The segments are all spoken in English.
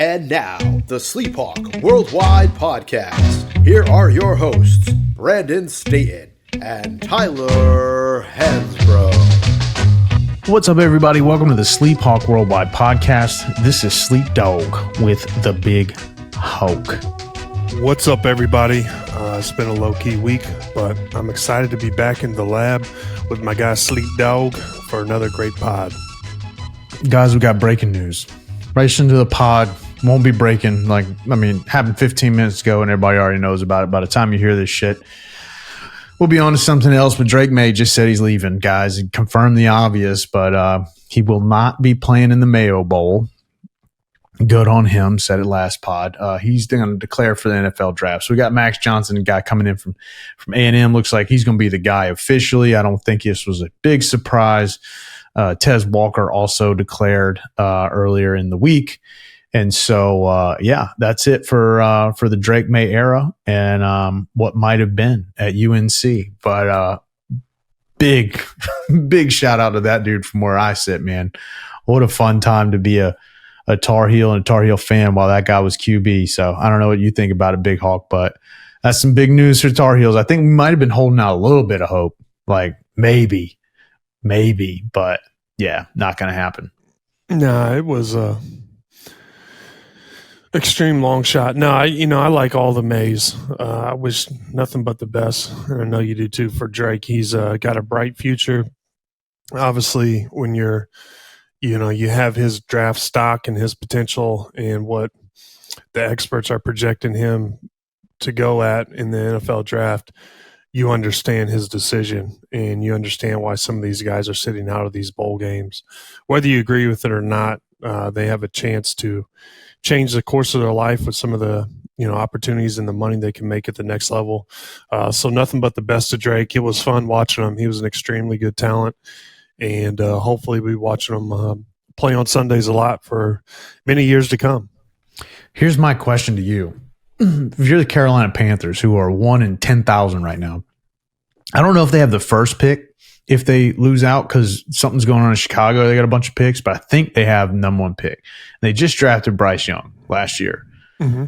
And now, the SleepHawk Worldwide Podcast. Here are your hosts, Brandon Staton and Tyler Hansbrough. What's up, everybody? Welcome to the SleepHawk Worldwide Podcast. This is Sleep Dog with the Big Hawk. What's up, everybody? It's been a low-key week, but I'm excited to be back in the lab with my guy Sleep Dog for another great pod. Guys, we got breaking news. Right into the pod. Won't be breaking. Happened 15 minutes ago and everybody already knows about it. By the time you hear this shit, we'll be on to something else. But Drake Maye just said he's leaving, guys. He confirmed the obvious, but he will not be playing in the Mayo Bowl. Good on him, said it last pod. He's going to declare for the NFL draft. So we got Max Johnson, a guy coming in from A&M. Looks like he's going to be the guy officially. I don't think this was a big surprise. Tez Walker also declared earlier in the week. And so, that's it for the Drake Maye era and what might have been at UNC. But big shout out to that dude from where I sit, man. What a fun time to be a Tar Heel and a Tar Heel fan while that guy was QB. So I don't know what you think about it, Big Hawk, but that's some big news for Tar Heels. I think we might have been holding out a little bit of hope, like maybe, but yeah, not going to happen. No, it was a extreme long shot. No, I like all the Mays. I wish nothing but the best, and I know you do too for Drake. He's got a bright future. Obviously, when you have his draft stock and his potential and what the experts are projecting him to go at in the NFL draft, you understand his decision and you understand why some of these guys are sitting out of these bowl games. Whether you agree with it or not, they have a chance to change the course of their life with some of the opportunities and the money they can make at the next level. So nothing but the best of Drake. It was fun watching him. He was an extremely good talent. And hopefully we watch him play on Sundays a lot for many years to come. Here's my question to you. If you're the Carolina Panthers, who are 1 in 10,000 right now, I don't know if they have the first pick if they lose out because something's going on in Chicago. They got a bunch of picks, but I think they have number 1 pick. They just drafted Bryce Young last year. Mm-hmm.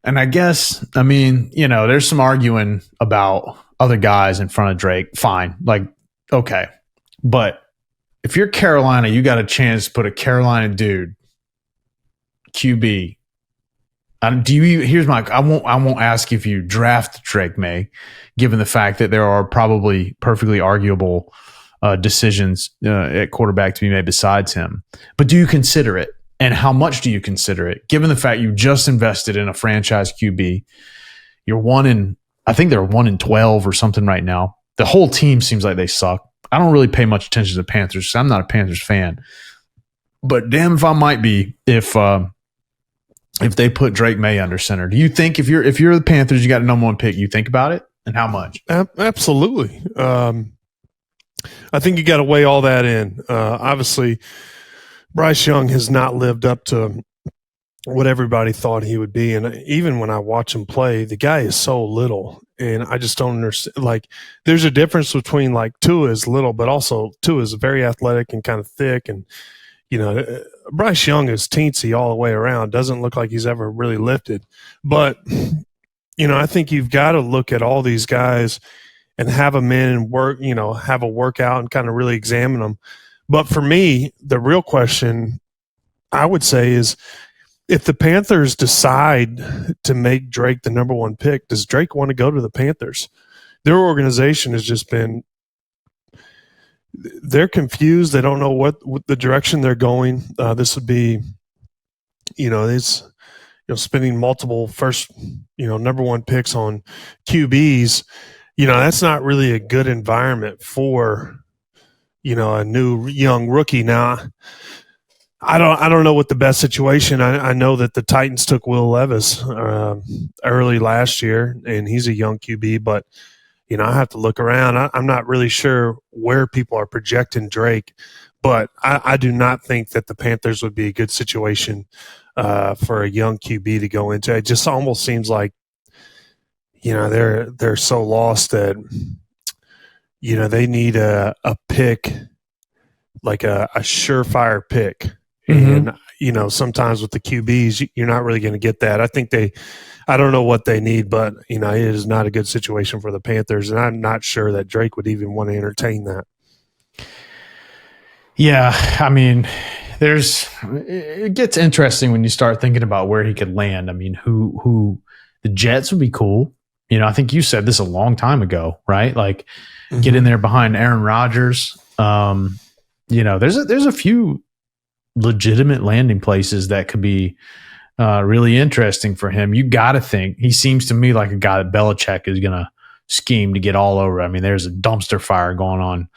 And I guess, there's some arguing about other guys in front of Drake. Fine. Okay. But if you're Carolina, you got a chance to put a Carolina dude, QB. I won't ask if you draft Drake Maye, given the fact that there are probably perfectly arguable decisions at quarterback to be made besides him. But do you consider it? And how much do you consider it? Given the fact you just invested in a franchise QB, I think they're 1 in 12 or something right now. The whole team seems like they suck. I don't really pay much attention to the Panthers because I'm not a Panthers fan. But damn if I might be if they put Drake Maye under center. Do you think if you're the Panthers, you got a number 1 pick, you think about it? And how much? Absolutely. I think you got to weigh all that in. Obviously, Bryce Young has not lived up to what everybody thought he would be. And even when I watch him play, the guy is so little. And I just don't understand. There's a difference between Tua is little, but also Tua is very athletic and kind of thick. And, Bryce Young is teensy all the way around. Doesn't look like he's ever really lifted. But, I think you've got to look at all these guys and have them in and work, have a workout and kind of really examine them. But for me, the real question I would say is, if the Panthers decide to make Drake the number 1 pick, does Drake want to go to the Panthers? Their organization has just been – they're confused. They don't know what the direction they're going. This would be spending multiple first, number 1 picks on QBs. That's not really a good environment for, a new young rookie. Now, I don't know what the best situation. I know that the Titans took Will Levis early last year, and he's a young QB. But I have to look around. I'm not really sure where people are projecting Drake, but I do not think that the Panthers would be a good situation for a young QB to go into. It just almost seems like they're so lost that they need a pick, like a surefire pick. Mm-hmm. And, sometimes with the QBs, you're not really going to get that. I don't know what they need, but, it is not a good situation for the Panthers, and I'm not sure that Drake would even want to entertain that. Yeah, I mean, it gets interesting when you start thinking about where he could land. I mean, who the Jets would be cool. I think you said this a long time ago, right? Like, get in there behind Aaron Rodgers. There's a few legitimate landing places that could be really interesting for him. You got to think he seems to me like a guy that Belichick is going to scheme to get all over. I mean, there's a dumpster fire going on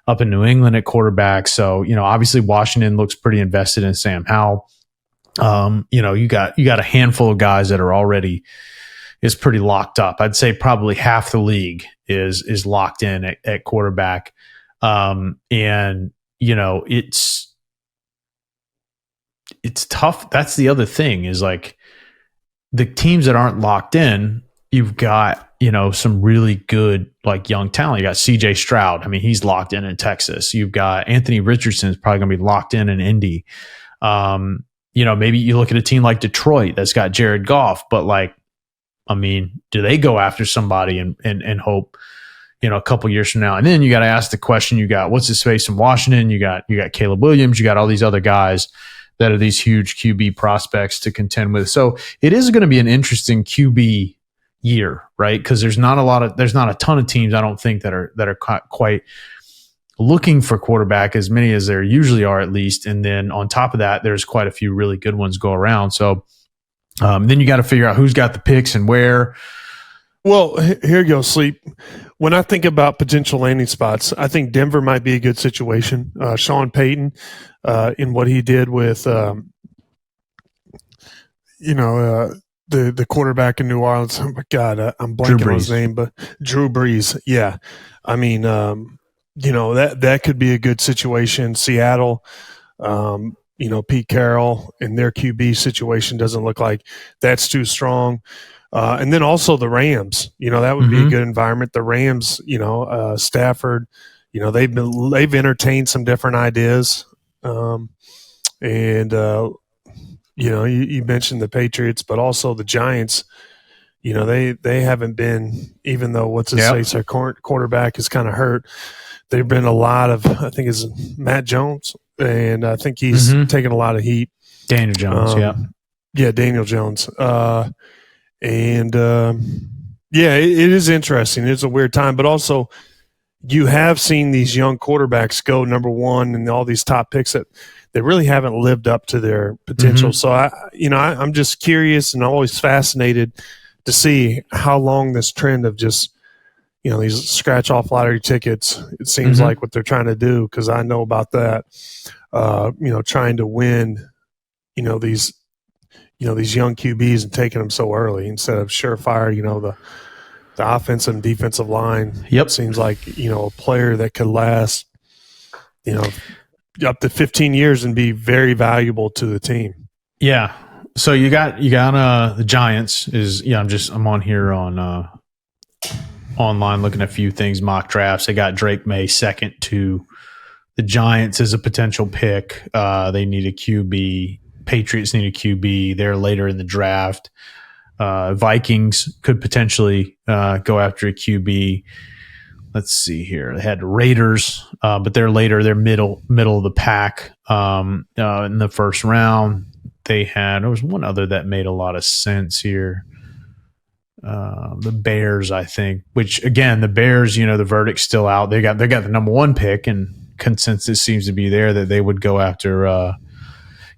up in New England at quarterback. So, obviously Washington looks pretty invested in Sam Howell. You got a handful of guys that are already is pretty locked up. I'd say probably half the league is locked in at quarterback. It's tough. That's the other thing is like the teams that aren't locked in, you've got, some really good like young talent. You got CJ Stroud. I mean, he's locked in Texas. You've got Anthony Richardson is probably going to be locked in Indy. Maybe you look at a team like Detroit that's got Jared Goff, but like, I mean, do they go after somebody and hope, a couple years from now? And then you got to ask the question, you got what's his face in Washington? You got Caleb Williams, you got all these other guys that are these huge QB prospects to contend with. So it is going to be an interesting QB year, right? Because there's not a ton of teams, I don't think, that are quite looking for quarterback, as many as there usually are at least. And then on top of that, there's quite a few really good ones go around. So then you got to figure out who's got the picks and where. Well, here you go, Sleep. When I think about potential landing spots, I think Denver might be a good situation. Sean Payton, in what he did with, the quarterback in New Orleans. Oh my God, I'm blanking on his name, but Drew Brees. Yeah, I mean, that could be a good situation. Seattle, Pete Carroll and their QB situation doesn't look like that's too strong. And then also the Rams, that would be a good environment. The Rams, Stafford, they've entertained some different ideas. You mentioned the Patriots, but also the Giants, they haven't been, even though what's his face, their quarterback is kind of hurt. There've been a lot of, I think it's Matt Jones, and I think he's taken a lot of heat. Daniel Jones, Yeah, Daniel Jones. It is interesting. It's a weird time, but also you have seen these young quarterbacks go number one and all these top picks that they really haven't lived up to their potential. So I'm just curious and always fascinated to see how long this trend of just, these scratch off lottery tickets, it seems like what they're trying to do. Cause I know about that, trying to win, these young QBs and taking them so early instead of surefire, the offensive and defensive line. Yep. Seems like, a player that could last, up to 15 years and be very valuable to the team. Yeah. So you got the Giants I'm on here on online looking at a few things, mock drafts. They got Drake Maye second to the Giants as a potential pick. They need a QB. Patriots need a QB. They're later in the draft. Vikings could potentially go after a QB. Let's see here. They had Raiders, but they're later. They're middle of the pack in the first round. There was one other that made a lot of sense here. The Bears, I think, which again, the Bears, the verdict's still out. They got the number one pick, and consensus seems to be there that they would go after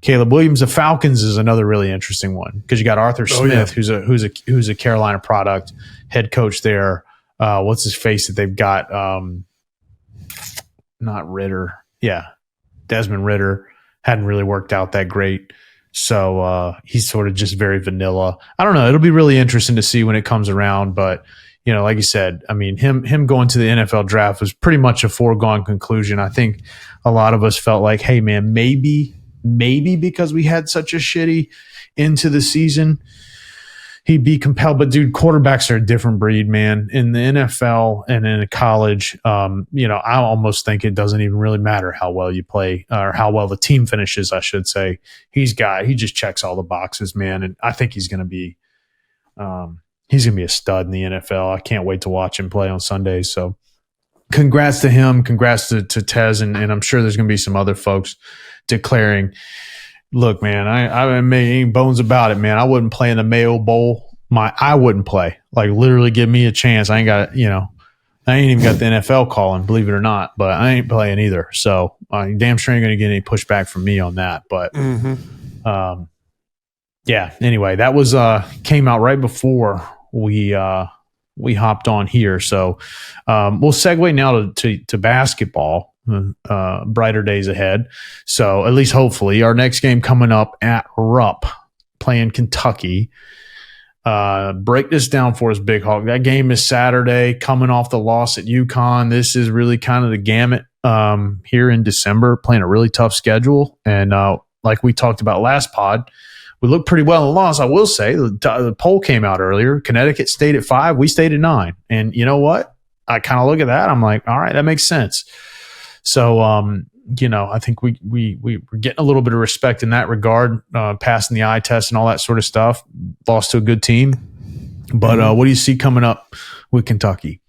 Caleb Williams. The Falcons is another really interesting one because you got Arthur Smith, who's a Carolina product, head coach there. What's his face that they've got? Not Ritter. Yeah. Desmond Ritter hadn't really worked out that great. So he's sort of just very vanilla. I don't know. It'll be really interesting to see when it comes around. But, like you said, I mean, him going to the NFL draft was pretty much a foregone conclusion. I think a lot of us felt like, hey, man, maybe because we had such a shitty into the season, he'd be compelled. But dude, quarterbacks are a different breed, man. In the NFL and in college, I almost think it doesn't even really matter how well you play or how well the team finishes, I should say. He just checks all the boxes, man. And I think he's going to be a stud in the NFL. I can't wait to watch him play on Sundays. So congrats to him. Congrats to Tez. And I'm sure there's going to be some other folks declaring, look, man, I made any bones about it, man. I wouldn't play in the Mayo Bowl. I wouldn't play. Like, literally give me a chance. I ain't even got the NFL calling, believe it or not, but I ain't playing either. So damn sure ain't going to get any pushback from me on that. But yeah, anyway, that was came out right before we hopped on here. So we'll segue now to basketball. Brighter days ahead. So at least hopefully our next game coming up at Rupp, playing Kentucky. Break this down for us, Big Hawk. That game is Saturday, coming off the loss at UConn. This is really kind of the gamut here in December, playing a really tough schedule. And like we talked about last pod, we looked pretty well in the loss. I will say the poll came out earlier. Connecticut stayed at 5. We stayed at 9. And you know what? I kind of look at that. I'm like, all right, that makes sense. So, I think we're getting a little bit of respect in that regard, passing the eye test and all that sort of stuff. Lost to a good team. But what do you see coming up with Kentucky?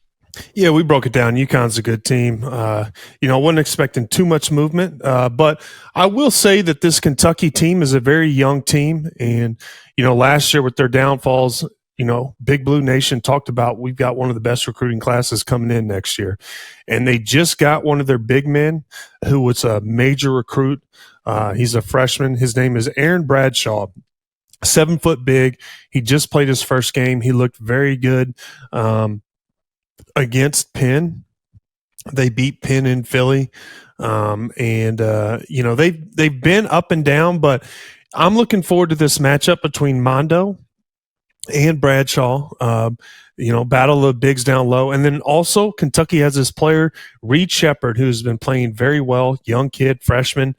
Yeah, we broke it down. UConn's a good team. Wasn't expecting too much movement. But I will say that this Kentucky team is a very young team. And, last year with their downfalls, Big Blue Nation talked about we've got one of the best recruiting classes coming in next year. And they just got one of their big men who was a major recruit. He's a freshman. His name is Aaron Bradshaw, 7 foot big. He just played his first game. He looked very good against Penn. They beat Penn in Philly. They've been up and down, but I'm looking forward to this matchup between Mondo and Bradshaw, battle the bigs down low. And then also Kentucky has this player, Reed Shepherd, who's been playing very well, young kid, freshman,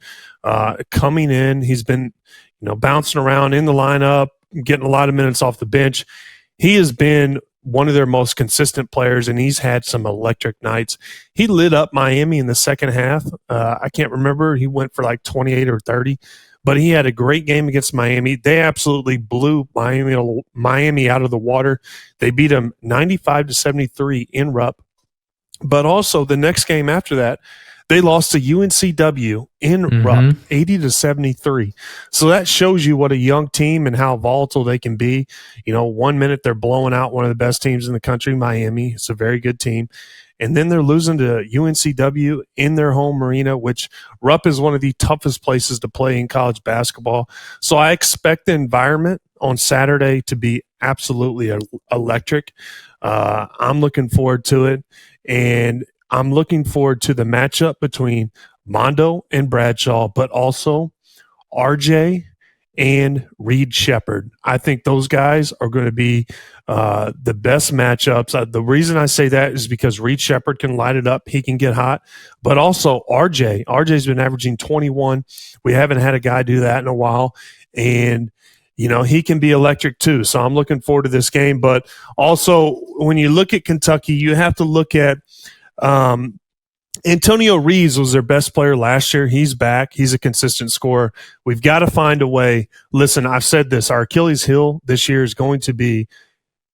coming in. He's been, bouncing around in the lineup, getting a lot of minutes off the bench. He has been one of their most consistent players, and he's had some electric nights. He lit up Miami in the second half. I can't remember. He went for like 28 or 30. But he had a great game against Miami. They absolutely blew Miami out of the water. They beat them 95-73 in Rupp. But also the next game after that, they lost to UNCW in Rupp, 80-73. So that shows you what a young team and how volatile they can be. 1 minute they're blowing out one of the best teams in the country, Miami. It's a very good team. And then they're losing to UNCW in their home arena, which Rupp is one of the toughest places to play in college basketball. So I expect the environment on Saturday to be absolutely electric. I'm looking forward to it. And I'm looking forward to the matchup between Mondo and Bradshaw, but also RJ and Reed Shepherd. I think those guys are going to be the best matchups. The reason I say that is because Reed Shepherd can light it up. He can get hot. But also RJ. RJ's been averaging 21. We haven't had a guy do that in a while. And, he can be electric too. So I'm looking forward to this game. But also, when you look at Kentucky, you have to look at Antonio Reeves was their best player last year. He's back. He's a consistent scorer. We've got to find a way. Listen, I've said this. Our Achilles heel this year is going to be,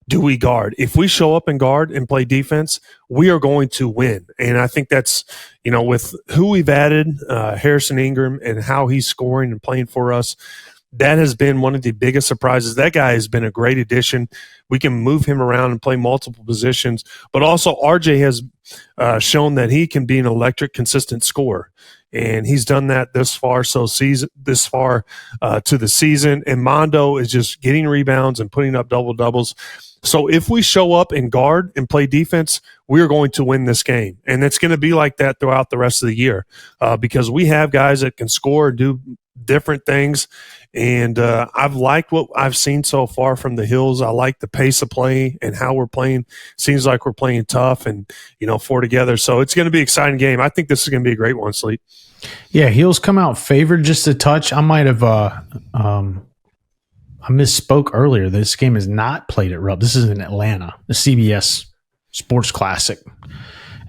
do we guard? If we show up and guard and play defense, we are going to win. And I think that's, with who we've added, Harrison Ingram, and how he's scoring and playing for us, that has been one of the biggest surprises. That guy has been a great addition. We can move him around and play multiple positions. But also RJ has shown that he can be an electric, consistent scorer. And he's done that this far to the season. And Mondo is just getting rebounds and putting up double-doubles. So if we show up and guard and play defense, we're going to win this game. And it's going to be like that throughout the rest of the year because we have guys that can score and do different things. And I've liked what I've seen so far from the Hills. I like the pace of play and how we're playing. Seems like we're playing tough and, four together. So it's going to be an exciting game. I think this is going to be a great one, Sleep. Yeah, Heels come out favored just a touch. I might have misspoke earlier. This game is not played at Rupp. This is in Atlanta, the CBS Sports Classic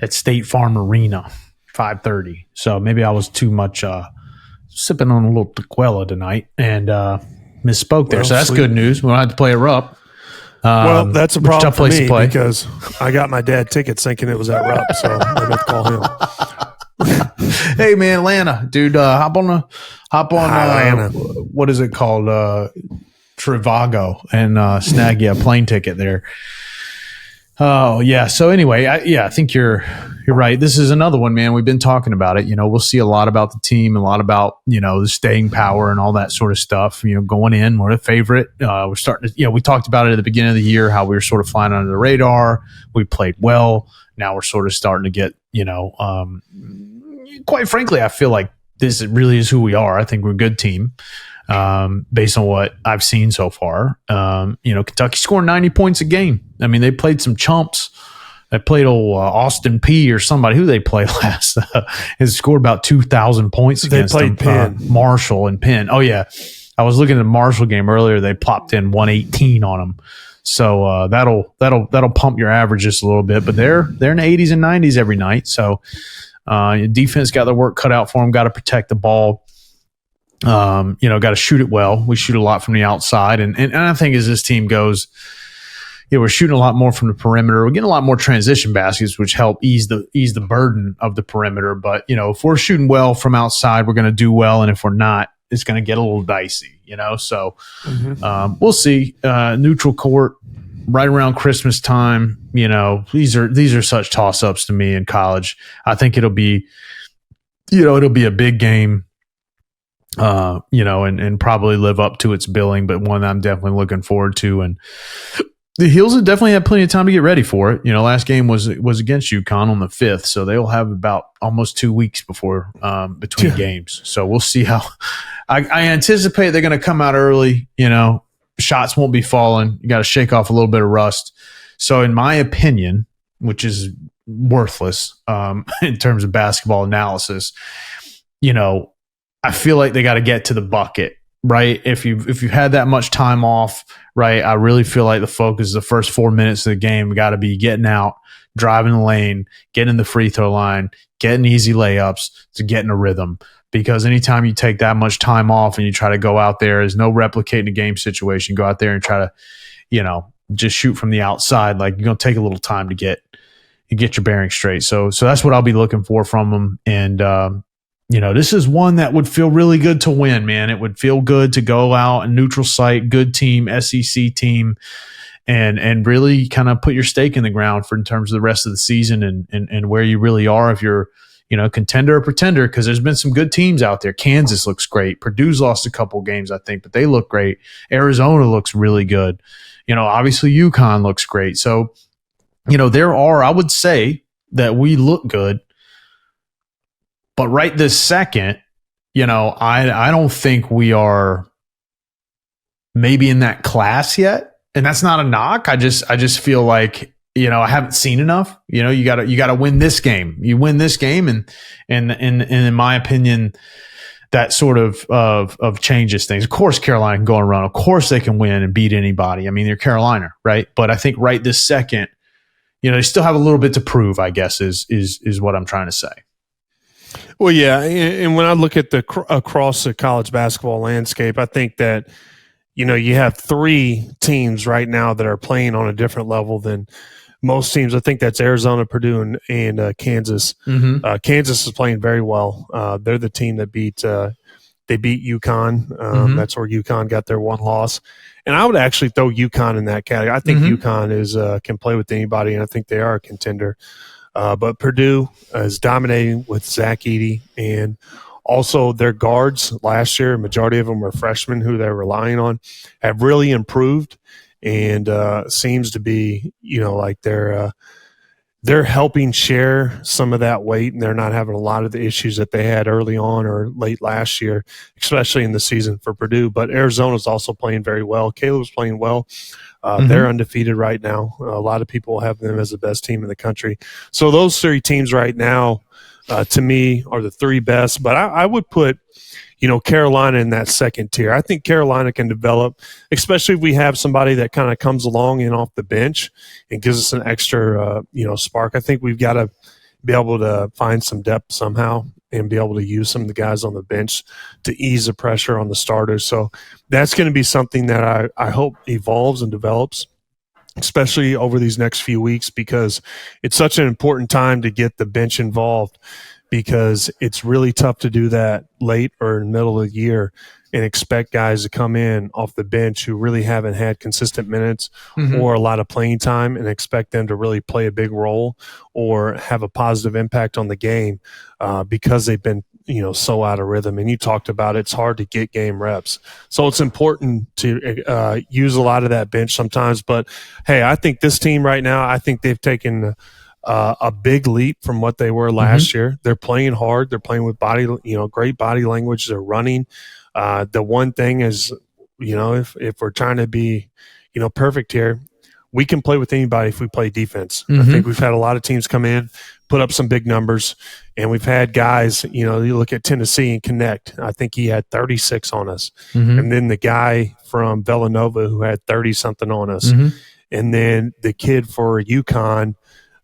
at State Farm Arena, 5:30. So maybe I was too much sipping on a little tequila tonight and misspoke there. So that's good news. We don't have to play at Rupp. Well, that's a problem for me play. because I got my dad tickets thinking it was at Rupp, so I have to call him. Hey man, Atlanta, dude, hop on Atlanta. What is it called? Trivago and snag you a plane ticket there. Oh yeah. So anyway, I think you're right. This is another one, man. We've been talking about it. We'll see a lot about the team, a lot about the staying power and all that sort of stuff. Going in, we're a favorite. We're starting to. We talked about it at the beginning of the year how we were sort of flying under the radar. We played well. Now we're sort of starting to get. Quite frankly, I feel like this really is who we are. I think we're a good team. Based on what I've seen so far. Kentucky scored 90 points a game. I mean, they played some chumps. They played old Austin P or somebody who they played last. Has scored about 2,000 points against them. They played Penn. Marshall and Penn. Oh, yeah. I was looking at the Marshall game earlier. They plopped in 118 on them. So that'll pump your averages a little bit. But they're in the 80s and 90s every night. So defense got their work cut out for them. Got to protect the ball. Got to shoot it well. We shoot a lot from the outside. And I think as this team goes, we're shooting a lot more from the perimeter. We're getting a lot more transition baskets, which help ease the burden of the perimeter. But, if we're shooting well from outside, we're going to do well. And if we're not, it's going to get a little dicey, So we'll see. Neutral court right around Christmas time. These are such toss-ups to me in college. I think it'll be a big game. And probably live up to its billing, but one I'm definitely looking forward to. And the Heels have definitely had plenty of time to get ready for it. Last game was against UConn on the 5th, so they'll have about almost 2 weeks before between games. So we'll see how. I anticipate they're going to come out early. Shots won't be falling. You got to shake off a little bit of rust. So in my opinion, which is worthless in terms of basketball analysis, I feel like they got to get to the bucket, right? If you had that much time off, right? I really feel like the focus is the first 4 minutes of the game got to be getting out, driving the lane, getting the free throw line, getting easy layups to get in a rhythm. Because anytime you take that much time off and you try to go out there, there's no replicating a game situation. Go out there and try to, just shoot from the outside. Like you're gonna take a little time to get your bearings straight. So that's what I'll be looking for from them. And this is one that would feel really good to win, man. It would feel good to go out and neutral site, good team, SEC team, and really kind of put your stake in the ground in terms of the rest of the season and where you really are if you're, contender or pretender, because there's been some good teams out there. Kansas looks great. Purdue's lost a couple games, I think, but they look great. Arizona looks really good. Obviously UConn looks great. So, I would say that we look good. But right this second, I don't think we are maybe in that class yet. And that's not a knock. I just feel like, I haven't seen enough. You gotta win this game. You win this game and in my opinion, that sort of changes things. Of course Carolina can go and run. Of course they can win and beat anybody. I mean, they're Carolina, right? But I think right this second, they still have a little bit to prove, I guess, is what I'm trying to say. Well, yeah, and when I look at across the college basketball landscape, I think that you have 3 teams right now that are playing on a different level than most teams. I think that's Arizona, Purdue, and Kansas. Mm-hmm. Kansas is playing very well. They're the team that beat UConn. Mm-hmm. That's where UConn got their one loss. And I would actually throw UConn in that category. I think UConn can play with anybody, and I think they are a contender. But Purdue is dominating with Zach Edey, and also their guards last year, majority of them were freshmen who they're relying on, have really improved, and seems to be, like they're helping share some of that weight, and they're not having a lot of the issues that they had early on or late last year, especially in the season for Purdue. But Arizona's also playing very well. Caleb's playing well. They're undefeated right now. A lot of people have them as the best team in the country. So those 3 teams right now to me, are the three best. But I would put, Carolina in that second tier. I think Carolina can develop, especially if we have somebody that kind of comes along and off the bench and gives us an extra, spark. I think we've got to be able to find some depth somehow and be able to use some of the guys on the bench to ease the pressure on the starters. So that's going to be something that I hope evolves and develops, especially over these next few weeks, because it's such an important time to get the bench involved, because it's really tough to do that late or in the middle of the year and expect guys to come in off the bench who really haven't had consistent minutes or a lot of playing time and expect them to really play a big role or have a positive impact on the game because they've been, so out of rhythm. And you talked about it's hard to get game reps. So it's important to use a lot of that bench sometimes. But, hey, I think this team right now, I think they've taken a big leap from what they were last year. They're playing hard. They're playing with great body language. They're running. The one thing is, if we're trying to be, perfect here, we can play with anybody if we play defense. I think we've had a lot of teams come in, put up some big numbers, and we've had guys, you look at Tennessee and Connect. I think he had 36 on us. And then the guy from Villanova who had 30-something on us. And then the kid for UConn,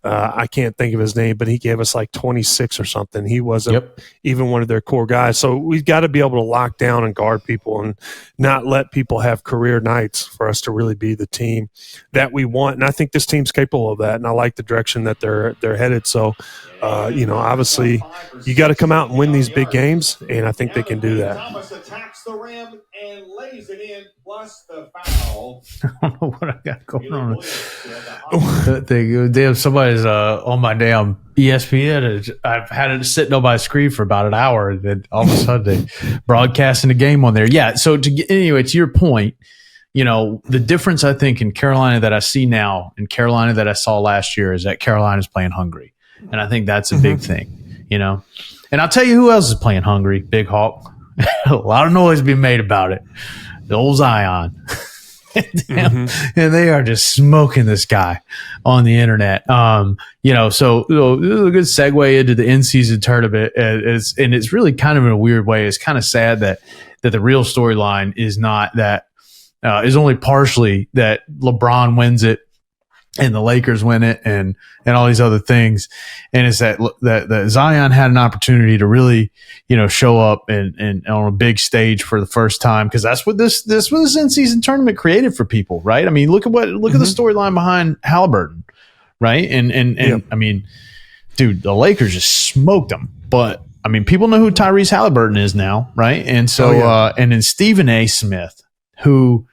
I can't think of his name, but he gave us like 26 or something. He wasn't even one of their core guys. So we've got to be able to lock down and guard people and not let people have career nights for us to really be the team that we want. And I think this team's capable of that. And I like the direction that they're headed. So, obviously you got to come out and win these big games. And I think they can do that. Thomas attacks the rim and lays it in, plus the foul. I don't know what I got going on. Damn, somebody's on my damn ESPN. I've had it sitting on my screen for about an hour, and then all of a sudden they broadcasting a game on there. Yeah. So anyway, to your point, the difference I think in Carolina that I see now and Carolina that I saw last year is that Carolina's playing hungry, and I think that's a big thing. And I'll tell you who else is playing hungry. Big Hawk. A lot of noise being made about it. The old Zion. And they are just smoking this guy on the internet. So this is a good segue into the in-season tournament. And it's really kind of in a weird way. It's kind of sad that the real storyline is not that is only partially that LeBron wins it and the Lakers win it and all these other things. And it's that Zion had an opportunity to really, show up and on a big stage for the first time. Because that's what this in-season tournament created for people, right? I mean, look at the storyline behind Halliburton, right? And I mean, dude, the Lakers just smoked them. But I mean, people know who Tyrese Halliburton is now, right? And so, and then Stephen A. Smith, who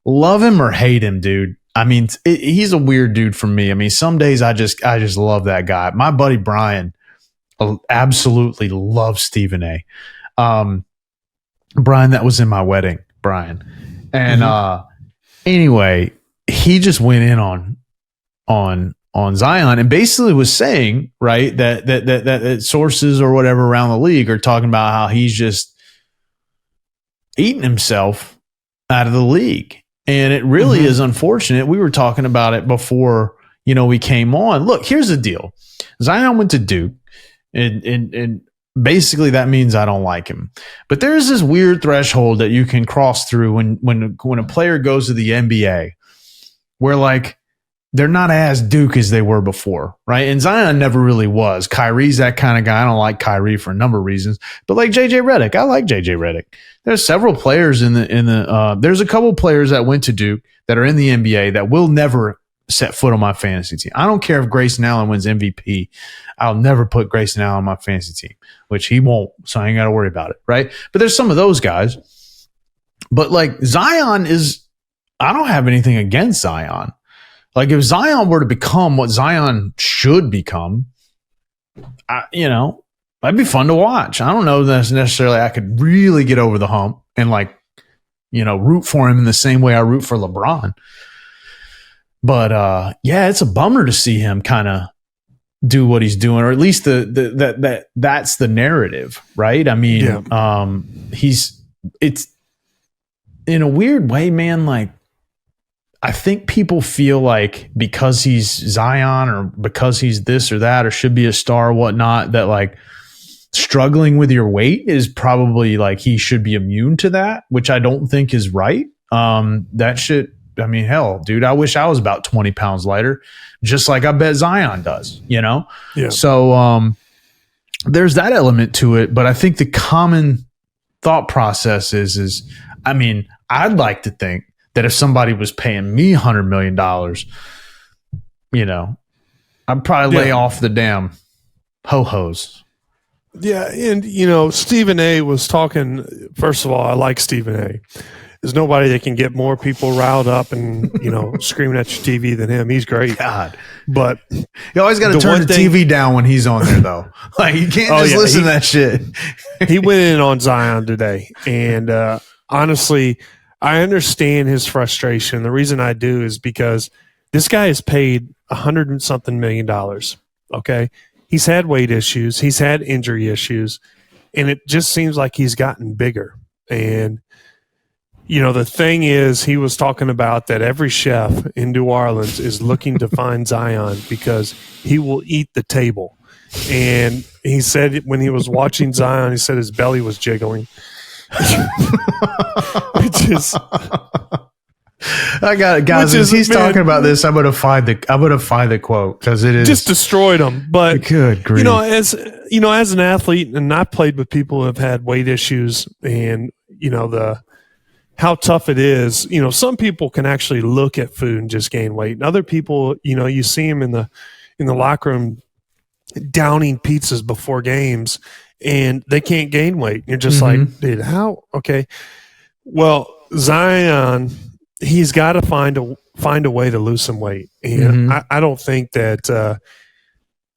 love him or hate him, dude. I mean, he's a weird dude for me. I mean, some days I just love that guy. My buddy Brian absolutely loves Stephen A. Brian, that was in my wedding, Brian. And anyway, he just went in on Zion and basically was saying, right, that sources or whatever around the league are talking about how he's just eating himself out of the league. And it really is unfortunate. We were talking about it before, we came on. Look, here's the deal. Zion went to Duke, and basically that means I don't like him. But there's this weird threshold that you can cross through when a player goes to the NBA where, like, they're not as Duke as they were before, right? And Zion never really was. Kyrie's that kind of guy. I don't like Kyrie for a number of reasons. But like JJ Redick, I like JJ Redick. There's several players there's a couple players that went to Duke that are in the NBA that will never set foot on my fantasy team. I don't care if Grayson Allen wins MVP. I'll never put Grayson Allen on my fantasy team, which he won't, so I ain't got to worry about it, right? But there's some of those guys. But like Zion I don't have anything against Zion. Like if Zion were to become what Zion should become, that'd be fun to watch. I don't know that necessarily I could really get over the hump and root for him in the same way I root for LeBron. But it's a bummer to see him kind of do what he's doing, or at least that's the narrative, right? I mean, it's in a weird way, man. Like I think people feel like because he's Zion or because he's this or that or should be a star or whatnot, that like struggling with your weight is probably like he should be immune to that, which I don't think is right. That shit, I mean, hell, dude, I wish I was about 20 pounds lighter, just like I bet Zion does, you know? Yeah. So there's that element to it. But I think the common thought process is, I mean, I'd like to think that if somebody was paying me $100 million, you know, I'd probably lay off the damn ho-hos. Yeah, and, you know, Stephen A. was talking, first of all, I like Stephen A. There's nobody that can get more people riled up and, you know, screaming at your TV than him. He's great. God. But you always got to turn the TV down when he's on there, though. Like, you can't just listen to that shit. He went in on Zion today. And honestly, I understand his frustration. The reason I do is because this guy is paid $100 and something million. Okay. He's had weight issues. He's had injury issues. And it just seems like he's gotten bigger. And, you know, the thing is, he was talking about that every chef in New Orleans is looking to find Zion because he will eat the table. And he said when he was watching Zion, he said his belly was jiggling. Which is, I got it, guys. As he's talking about this, I'm gonna find the quote because it is just destroyed him. But good grief. You know, as an athlete, and I've played with people who have had weight issues, and you know how tough it is. You know, some people can actually look at food and just gain weight, and other people, you know, you see them in the locker room downing pizzas before games, and they can't gain weight. You're just like, dude, how? Okay, well, Zion, he's got to find a way to lose some weight, and I don't think that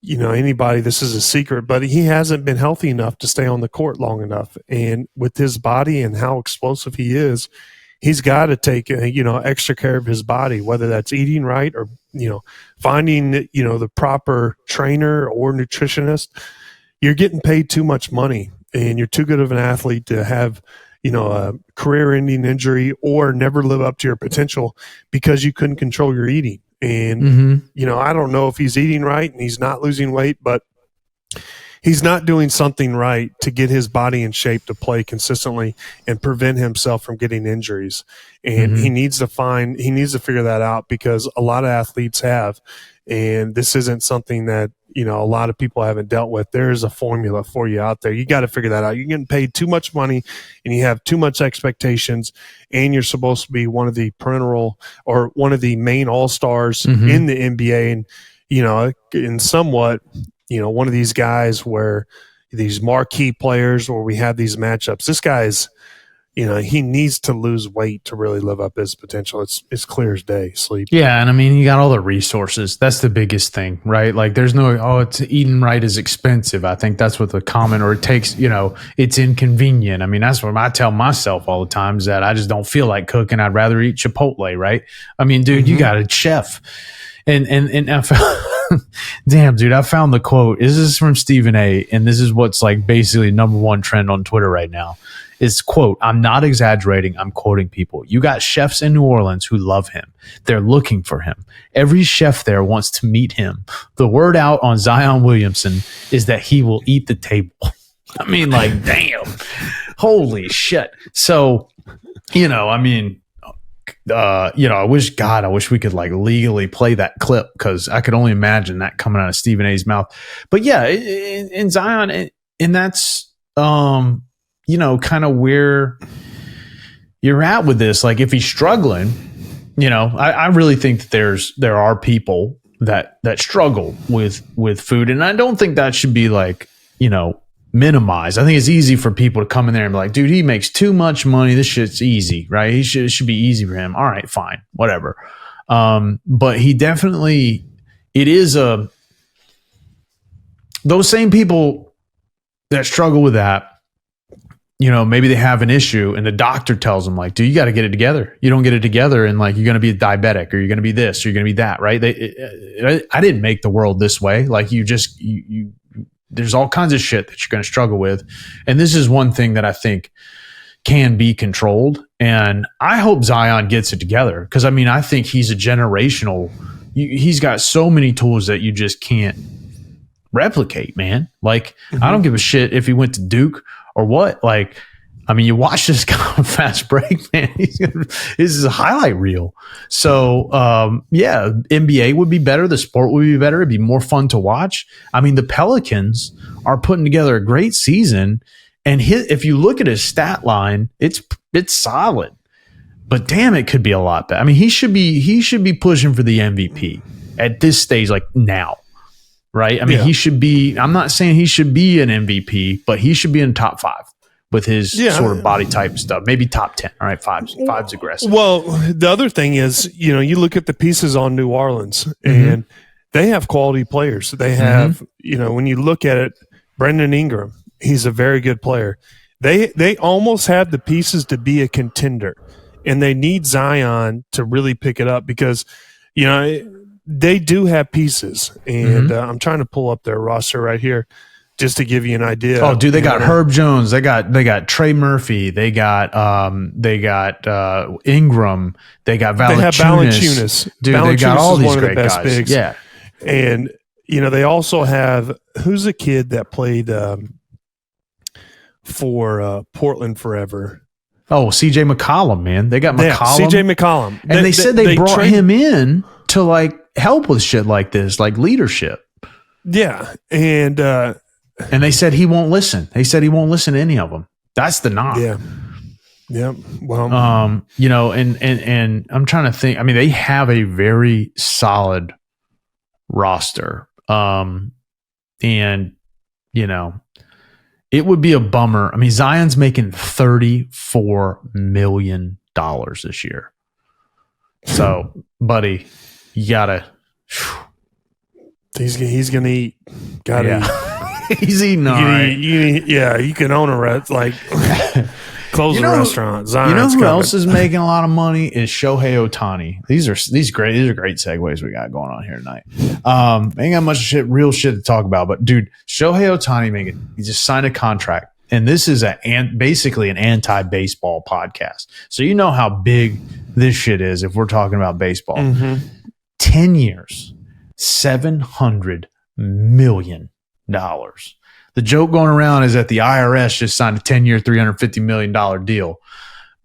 you know, anybody, this is a secret, but he hasn't been healthy enough to stay on the court long enough. And with his body and how explosive he is, he's got to take, you know, extra care of his body, whether that's eating right or, you know, finding, you know, the proper trainer or nutritionist. You're getting paid too much money and you're too good of an athlete to have, you know, a career-ending injury or never live up to your potential because you couldn't control your eating. And, you know, I don't know if he's eating right and he's not losing weight, but he's not doing something right to get his body in shape to play consistently and prevent himself from getting injuries. And he needs to figure that out because a lot of athletes have. And this isn't something that, you know, a lot of people haven't dealt with. There is a formula for you out there. You got to figure that out. You're getting paid too much money and you have too much expectations, and you're supposed to be one of the perennial or one of the main all-stars in the NBA. And, you know, in somewhat, you know, one of these guys where these marquee players where we have these matchups, this guy's, you know, he needs to lose weight to really live up his potential. It's clear as day, Sleep. Yeah, and I mean, you got all the resources. That's the biggest thing, right? Like, there's no, it's eating right is expensive. I think that's what the common, or it takes, you know, it's inconvenient. I mean, that's what I tell myself all the time is that I just don't feel like cooking. I'd rather eat Chipotle, right? I mean, dude, you got a chef. And I found, damn, dude, I found the quote. This is from Stephen A. And this is what's like basically number one trend on Twitter right now. Is, quote, I'm not exaggerating. I'm quoting people. You got chefs in New Orleans who love him. They're looking for him. Every chef there wants to meet him. The word out on Zion Williamson is that he will eat the table. I mean, like, damn. Holy shit. So, you know, I mean, you know, I wish we could like legally play that clip because I could only imagine that coming out of Stephen A's mouth. But yeah, in Zion, and that's, you know, kind of where you're at with this. Like, if he's struggling, you know, I really think that there are people that struggle with food, and I don't think that should be like, you know, minimized. I think it's easy for people to come in there and be like, dude, he makes too much money. This shit's easy, right? It should be easy for him. All right, fine, whatever. But he definitely, it is those same people that struggle with that. You know, maybe they have an issue and the doctor tells them like, dude, you got to get it together. You don't get it together and like, you're going to be a diabetic or you're going to be this or you're going to be that, right? I didn't make the world this way. Like, you there's all kinds of shit that you're going to struggle with. And this is one thing that I think, can be controlled. And I hope Zion gets it together because, I mean, I think he's a generational. He's got so many tools that you just can't replicate, man. Like, I don't give a shit if he went to Duke or what. Like, I mean, you watch this guy on fast break, man. This is a highlight reel. So, yeah, NBA would be better. The sport would be better. It'd be more fun to watch. I mean, the Pelicans are putting together a great season. And if you look at his stat line, it's solid. But damn, it could be a lot better. I mean, he should be pushing for the MVP at this stage, like now, right? I mean, he should be. I'm not saying he should be an MVP, but he should be in top 5 with his sort of body type stuff. Maybe top 10. All right, five's aggressive. Well, the other thing is, you know, you look at the pieces on New Orleans, and they have quality players. They have, you know, when you look at it, Brendan Ingram. He's a very good player. They almost have the pieces to be a contender, and they need Zion to really pick it up because, you know, they do have pieces. And I'm trying to pull up their roster right here just to give you an idea. Oh, dude, they got Herb Jones. They got Trey Murphy. They got Ingram. They got Valanciunas. They have Valanciunas. Dude, Valanciunas they got all these one great of the best guys. Bigs. Yeah, and you know they also have who's a kid that played for Portland forever. Oh, CJ McCollum, man. They got McCollum. Yeah, CJ McCollum. And they said they brought him in to like help with shit like this, like leadership. Yeah. And they said he won't listen. They said he won't listen to any of them. That's the knock. Yeah. Yeah. Well, you know, and I'm trying to think. I mean, they have a very solid roster. And you know, it would be a bummer. I mean, Zion's making $34 million this year. So, buddy, you gotta. He's gonna eat. Gotta eat. He's eating all right. You can own a like close a restaurant. Zion's you know who coming. else is making a lot of money is Shohei Ohtani. These are great segues we got going on here tonight. Ain't got much real shit to talk about, but dude, Shohei Ohtani he just signed a contract, and this is basically an anti-baseball podcast. So you know how big this shit is if we're talking about baseball. 10 years, $700 million. The joke going around is that the IRS just signed a 10-year, $350 million deal.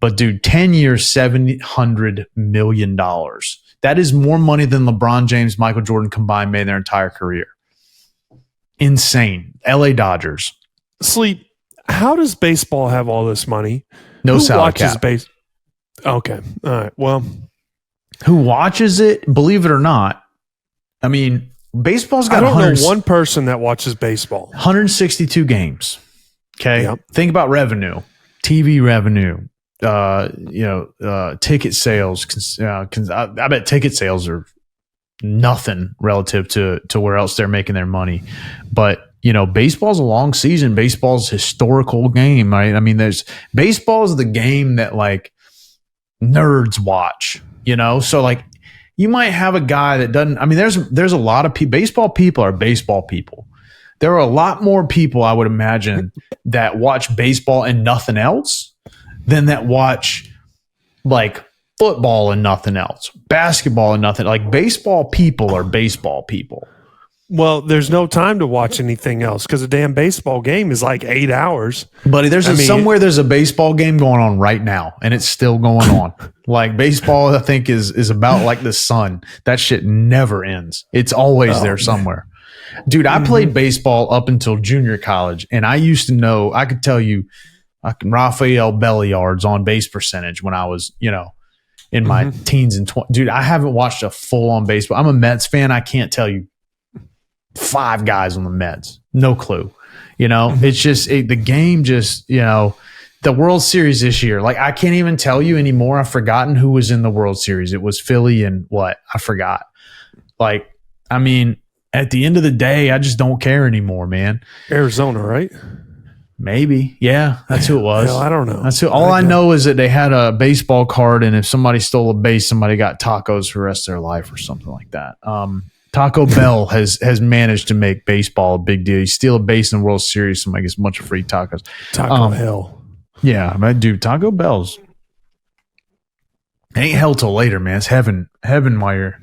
But dude, 10 years, $700 million. That is more money than LeBron James, Michael Jordan combined made in their entire career. Insane. LA Dodgers. Sleep. How does baseball have all this money? No salary cap. Okay. All right. Well, who watches it? Believe it or not. I mean, baseball's got I don't know one person that watches baseball. 162 games. Okay. Yep. Think about revenue, TV revenue, ticket sales. I bet ticket sales are nothing relative to where else they're making their money. But, you know, baseball's a long season. Baseball's a historical game, right? I mean, baseball's the game that like nerds watch, you know? So like, you might have a guy that doesn't. I mean, there's a lot of people. Baseball people are baseball people. There are a lot more people, I would imagine, that watch baseball and nothing else than that watch like football and nothing else, basketball and nothing. Like baseball people are baseball people. Well, there's no time to watch anything else because a damn baseball game is like 8 hours. Buddy, there's a baseball game going on right now, and it's still going on. Like baseball, I think is about like the sun. That shit never ends. It's always there somewhere. Dude, I played baseball up until junior college, and I used to know. I could tell you, Rafael Belliard's on base percentage when I was, you know, in my teens and 20s. Dude, I haven't watched a full on baseball. I'm a Mets fan. I can't tell you 5 guys on the Mets. No clue. You know, it's just the game just, you know, the World Series this year. Like, I can't even tell you anymore. I've forgotten who was in the World Series. It was Philly and what? I forgot. Like, I mean, at the end of the day, I just don't care anymore, man. Arizona, right? Maybe. Yeah, that's who it was. Hell, I don't know. That's who. All I know is that they had a baseball card, and if somebody stole a base, somebody got tacos for the rest of their life or something like that. Taco Bell has managed to make baseball a big deal. You steal a base in the World Series, somebody gets a bunch of free tacos. Taco hell. Yeah, man, dude, Taco Bell's ain't hell till later, man. It's heaven while you're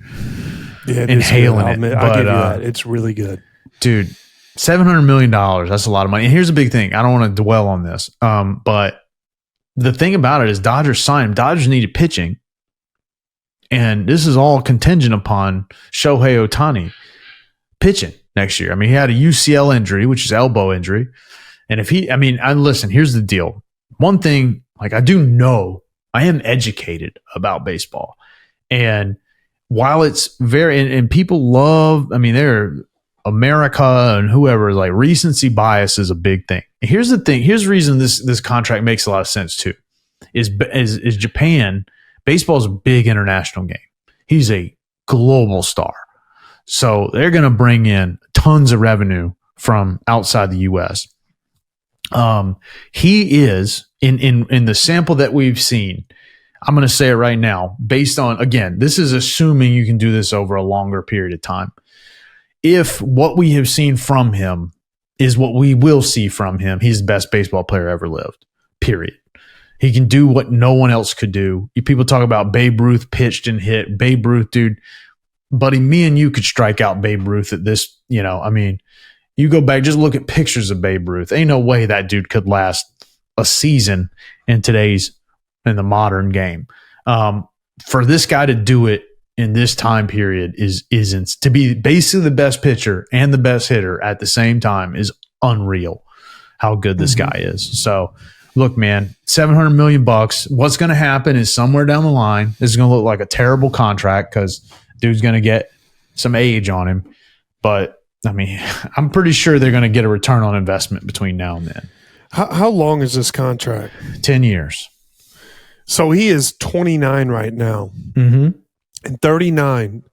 inhaling it. I'll give you that. It's really good. Dude, $700 million, that's a lot of money. And here's the big thing. I don't want to dwell on this, but the thing about it is Dodgers signed him. Dodgers needed pitching. And this is all contingent upon Shohei Ohtani pitching next year. I mean, he had a UCL injury, which is elbow injury. And if listen, here's the deal. One thing, like I do know, I am educated about baseball. And while it's and people love, they're America and whoever, like recency bias is a big thing. And here's the thing. Here's the reason this contract makes a lot of sense too, is Japan. Baseball is a big international game. He's a global star. So they're going to bring in tons of revenue from outside the U.S. He is, in the sample that we've seen, I'm going to say it right now, based on, again, this is assuming you can do this over a longer period of time. If what we have seen from him is what we will see from him, he's the best baseball player ever lived, period. He can do what no one else could do. People talk about Babe Ruth pitched and hit. Babe Ruth, dude, buddy, me and you could strike out Babe Ruth at this, you go back, just look at pictures of Babe Ruth. Ain't no way that dude could last a season in the modern game. For this guy to do it in this time period isn't to be basically the best pitcher and the best hitter at the same time is unreal how good this guy is. So look, man, $700 million. What's going to happen is somewhere down the line, this is going to look like a terrible contract because dude's going to get some age on him. But I'm pretty sure they're going to get a return on investment between now and then. How long is this contract? 10 years. So he is 29 right now. Mm-hmm. And 39.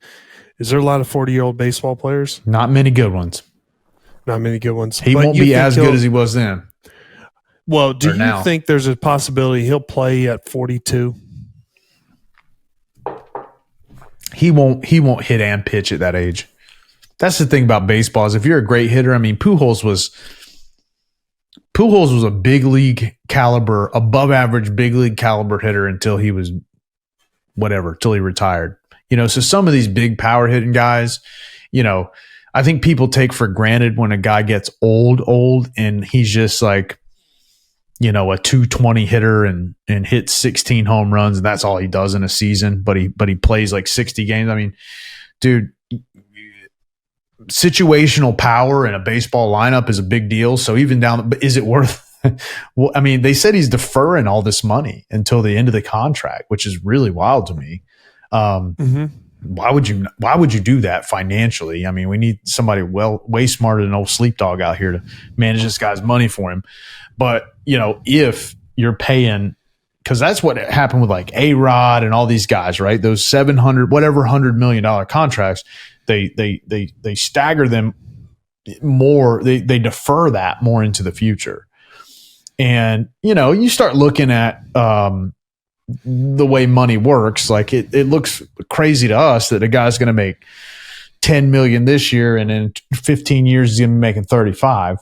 Is there a lot of 40-year-old baseball players? Not many good ones. Not many good ones. He won't be as good as he was then. Well, do you think there's a possibility he'll play at 42? He won't hit and pitch at that age. That's the thing about baseball is if you're a great hitter, Pujols was a big league caliber, above average big league caliber hitter until he was till he retired. So some of these big power hitting guys, I think people take for granted when a guy gets old and he's just like, a 220 hitter and hits 16 home runs and that's all he does in a season, but he plays like 60 games. Dude, situational power in a baseball lineup is a big deal. So even but is it worth? Well, they said he's deferring all this money until the end of the contract, which is really wild to me. Why would you do that financially? We need somebody way smarter than old Sleep Dog out here to manage this guy's money for him. But if you're paying, because that's what happened with like A-Rod and all these guys, right? Those $100 million contracts, they stagger them more. They defer that more into the future. And, you start looking at the way money works. Like it looks crazy to us that a guy's going to make $10 million this year and in 15 years he's going to be making 35.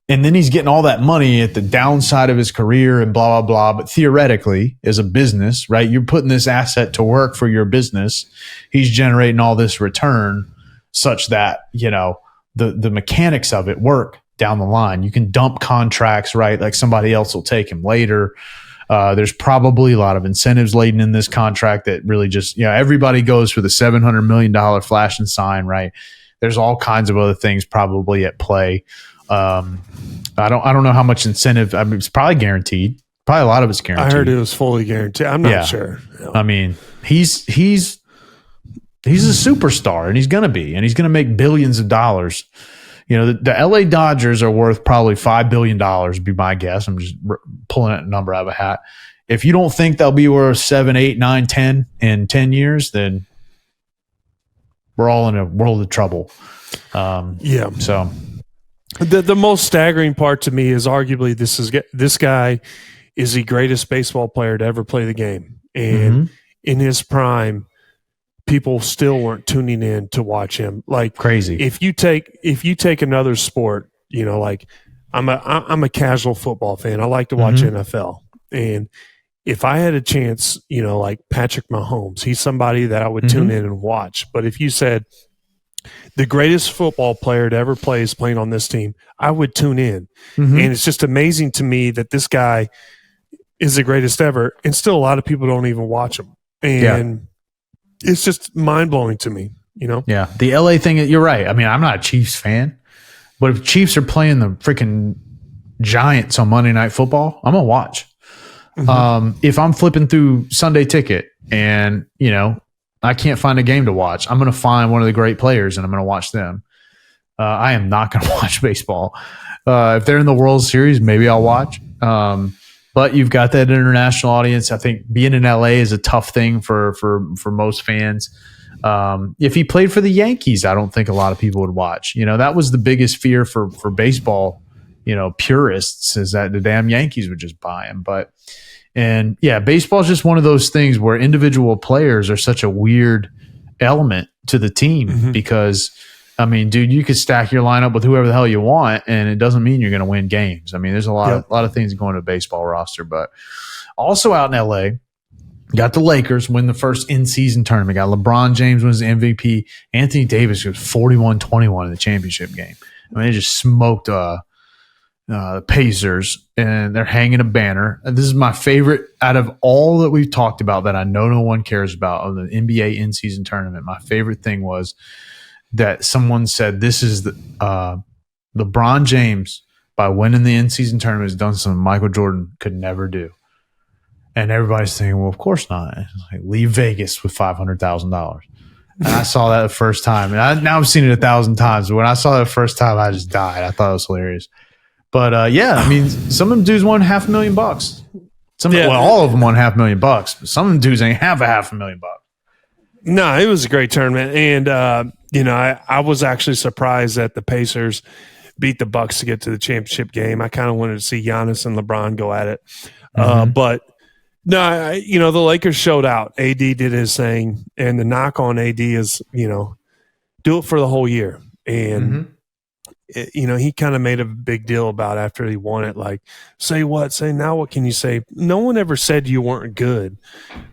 And then he's getting all that money at the downside of his career and blah, blah, blah. But theoretically, as a business, right, you're putting this asset to work for your business. He's generating all this return such that, the mechanics of it work down the line. You can dump contracts, right? Like somebody else will take him later. There's probably a lot of incentives laden in this contract that really just, everybody goes for the $700 million flash and sign, right? There's all kinds of other things probably at play. I don't know how much incentive. It's probably guaranteed. Probably a lot of it's guaranteed. I heard it was fully guaranteed. I'm not sure. No. He's a superstar, and he's going to make billions of dollars. The LA Dodgers are worth probably $5 billion, would be my guess. I'm just pulling that number out of a hat. If you don't think they'll be worth 7, 8, 9, 10 in 10 years, then we're all in a world of trouble. So the most staggering part to me is arguably this guy is the greatest baseball player to ever play the game. And in his prime, people still weren't tuning in to watch him like crazy. If you take another sport, like I'm a casual football fan. I like to watch NFL. And if I had a chance, like Patrick Mahomes, he's somebody that I would tune in and watch. But if you said the greatest football player to ever play is playing on this team, I would tune in. And it's just amazing to me that this guy is the greatest ever, and still a lot of people don't even watch him. And it's just mind-blowing to me, Yeah, the LA thing, you're right. I mean, I'm not a Chiefs fan, but if Chiefs are playing the freaking Giants on Monday Night Football, I'm going to watch. If I'm flipping through Sunday Ticket and, I can't find a game to watch, I'm going to find one of the great players and I'm going to watch them. I am not going to watch baseball. If they're in the World Series, maybe I'll watch. But you've got that international audience. I think being in LA is a tough thing for most fans. If he played for the Yankees, I don't think a lot of people would watch. That was the biggest fear for baseball, purists, is that the damn Yankees would just buy him. Baseball is just one of those things where individual players are such a weird element to the team because, I mean, dude, you could stack your lineup with whoever the hell you want, and it doesn't mean you're going to win games. I mean, there's a lot of things going to a baseball roster, but also out in LA, got the Lakers win the first in-season tournament. Got LeBron James wins the MVP. Anthony Davis was 41-21 in the championship game. I mean, they just smoked the Pacers, and they're hanging a banner. And this is my favorite out of all that we've talked about that I know no one cares about of the NBA in-season tournament. My favorite thing was that someone said this is LeBron James, by winning the in-season tournament, has done something Michael Jordan could never do. And everybody's thinking, well, of course not. It's like, leave Vegas with $500,000. And I saw that the first time. And now I've seen it 1,000 times. But when I saw it the first time, I just died. I thought it was hilarious. But, I mean, some of them dudes won $500,000. All of them won $500,000. But some of them dudes ain't have $500,000. No, it was a great tournament. And, I was actually surprised that the Pacers beat the Bucks to get to the championship game. I kind of wanted to see Giannis and LeBron go at it. But no, the Lakers showed out. AD did his thing. And the knock on AD is, do it for the whole year. And, he kind of made a big deal about after he won it, like, say now what can you say? No one ever said you weren't good.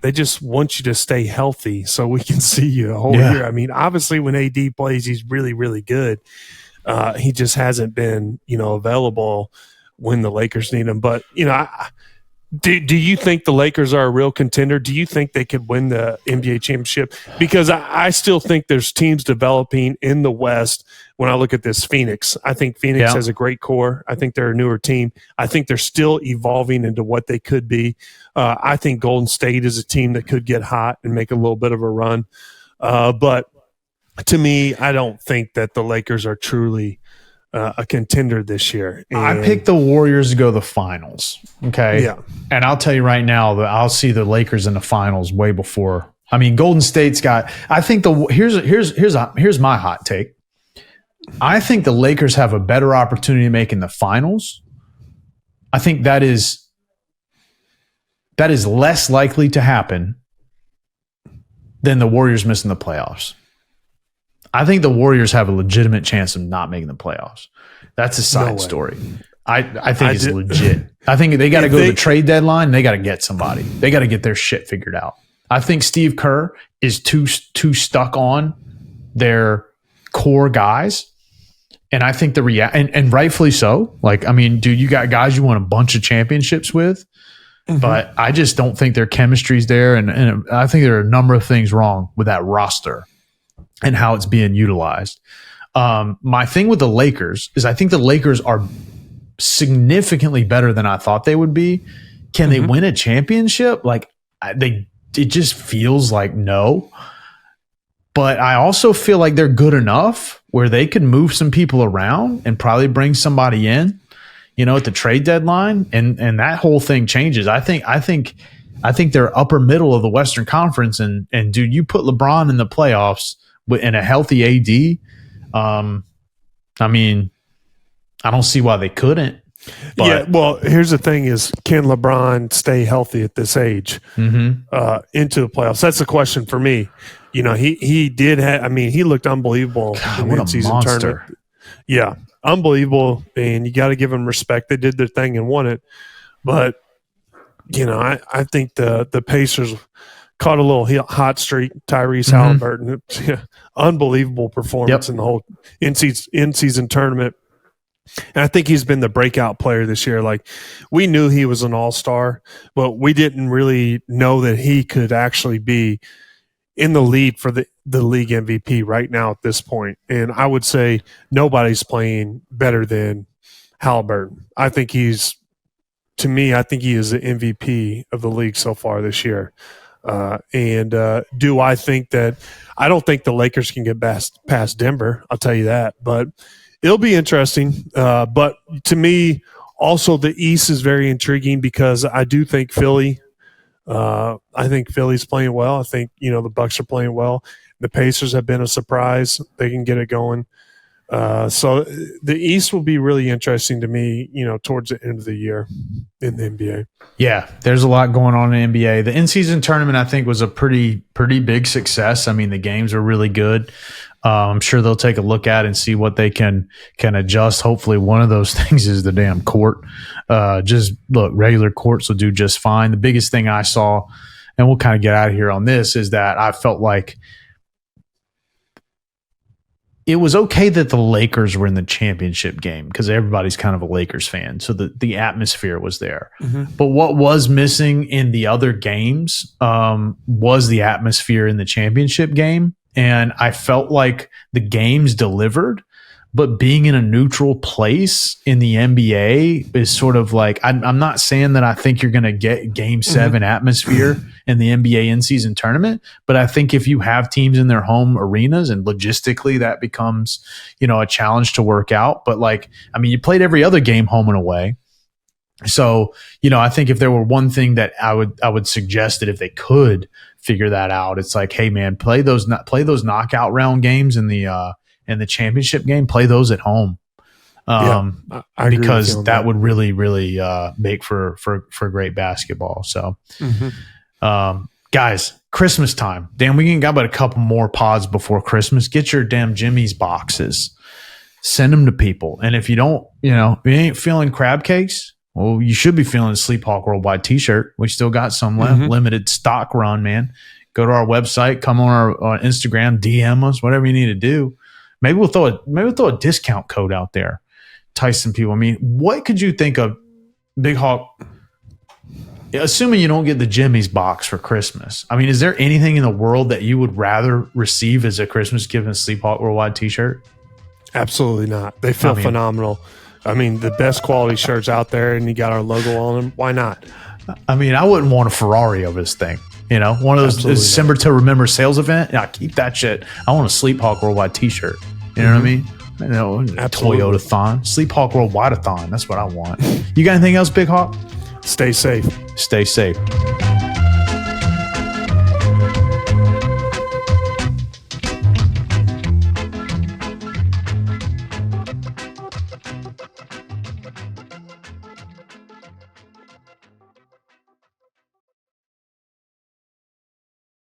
They just want you to stay healthy so we can see you a whole year. I mean, obviously when AD plays, he's really, really good. He just hasn't been, available when the Lakers need him. But, do you think the Lakers are a real contender? Do you think they could win the NBA championship? Because I still think there's teams developing in the West. When I look at this, Phoenix, I think Phoenix has a great core. I think they're a newer team. I think they're still evolving into what they could be. I think Golden State is a team that could get hot and make a little bit of a run. But to me, I don't think that the Lakers are truly a contender this year. And I picked the Warriors to go to the finals. Okay. Yeah. And I'll tell you right now that I'll see the Lakers in the finals way before. I mean, Golden State's got, I think here's my hot take. I think the Lakers have a better opportunity to make in the finals. I think that is less likely to happen than the Warriors missing the playoffs. I think the Warriors have a legitimate chance of not making the playoffs. That's a side story. I think it's legit. I think they got to go to the trade deadline and they got to get somebody. They got to get their shit figured out. I think Steve Kerr is too stuck on their core guys. And I think and rightfully so. Like, I mean, dude, you got guys you won a bunch of championships with, but I just don't think their chemistry's there. And I think there are a number of things wrong with that roster and how it's being utilized. My thing with the Lakers is I think the Lakers are significantly better than I thought they would be. Can they win a championship? Like, it just feels like no. But I also feel like they're good enough where they can move some people around and probably bring somebody in, at the trade deadline, and that whole thing changes. I think they're upper middle of the Western Conference, and dude, you put LeBron in the playoffs in a healthy AD. I mean, I don't see why they couldn't. But, well, here's the thing: is can LeBron stay healthy at this age into the playoffs? That's the question for me. He did have. I mean, he looked unbelievable in the mid-season tournament. Yeah, unbelievable, and you got to give them respect. They did their thing and won it. But, I think the Pacers caught a little hot streak. Tyrese Halliburton, unbelievable performance in the whole in-season tournament. And I think he's been the breakout player this year. Like, we knew he was an all-star, but we didn't really know that he could actually be in the lead for the league MVP right now at this point. And I would say nobody's playing better than Halliburton. I think he is the MVP of the league so far this year. Do I think that – I don't think the Lakers can get past Denver. I'll tell you that. But it'll be interesting. But to me, also the East is very intriguing because I do think Philly I think Philly's playing well. I think, the Bucks are playing well. The Pacers have been a surprise. They can get it going. So the East will be really interesting to me, towards the end of the year in the NBA. Yeah, there's a lot going on in the NBA. The in-season tournament, I think, was a pretty big success. I mean, the games are really good. I'm sure they'll take a look at and see what they can adjust. Hopefully one of those things is the damn court. Regular courts will do just fine. The biggest thing I saw, and we'll kind of get out of here on this, is that I felt like it was okay that the Lakers were in the championship game because everybody's kind of a Lakers fan. So the atmosphere was there. Mm-hmm. But what was missing in the other games was the atmosphere in the championship game. And I felt like the games delivered, but being in a neutral place in the NBA is sort of like, I'm not saying that I think you're going to get Game 7 atmosphere in the NBA in-season tournament, but I think if you have teams in their home arenas and logistically that becomes, a challenge to work out. But you played every other game home and away. So, I think if there were one thing that I would suggest that if they could figure that out, it's like, hey man, play those knockout round games in the championship game, play those at home. I agree because that would really, really make for great basketball. So, guys, Christmas time. Damn, we got about a couple more pods before Christmas. Get your damn Jimmy's boxes. Send them to people. And if you don't, if you ain't feeling crab cakes, well, you should be feeling a SleepHawk Worldwide t-shirt. We still got some limited stock run, man. Go to our website, come on our Instagram, DM us, whatever you need to do. Maybe we'll throw a discount code out there, entice some people. I mean, what could you think of, Big Hawk? Assuming you don't get the Jimmy's box for Christmas, I mean, is there anything in the world that you would rather receive as a Christmas gift than a SleepHawk Worldwide t-shirt? Absolutely not. They feel phenomenal. I mean, the best quality shirts out there, and you got our logo on them. Why not? I mean, I wouldn't want a Ferrari of this thing. One of those December to Remember sales event. Yeah, keep that shit. I want a SleepHawk Worldwide t-shirt. You know what I mean? Toyota-thon. SleepHawk Worldwide-a-thon. That's what I want. You got anything else, Big Hawk? Stay safe. Stay safe.